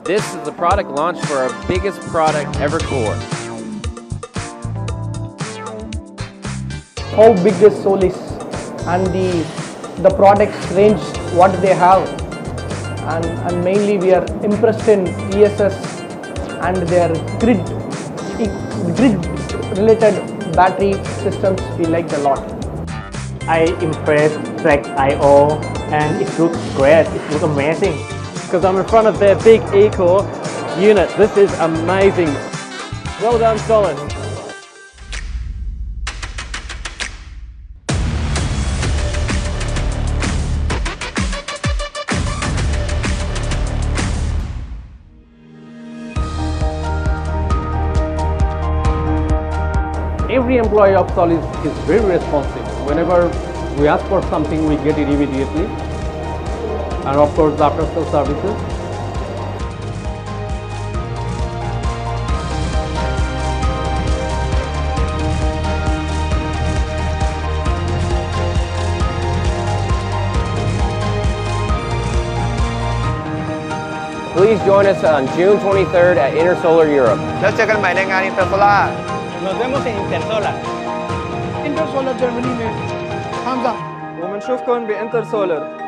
This is the product launch for our biggest product, 𝐓𝐚𝐩𝐿. How big is Solis and the products range, what they have, and mainly we are impressed in ESS and their grid related battery systems. We like a lot. I impressed SNEC.io and it looks great, it looks amazing. Because I'm in front of their big 𝐒𝐶ore unit. This is amazing. Well done, Solis. Every employee of Solis is very responsive. Whenever we ask for something, we get it immediately. And of course, the after-sales services. Please join us on June 23rd at Intersolar Europe. แล้วเจอกันใหม่ในงาน Intersolar Nos vemos en Intersolar. Intersolar Germany में. Thumbs up. ونشوفكم بإنترسولر.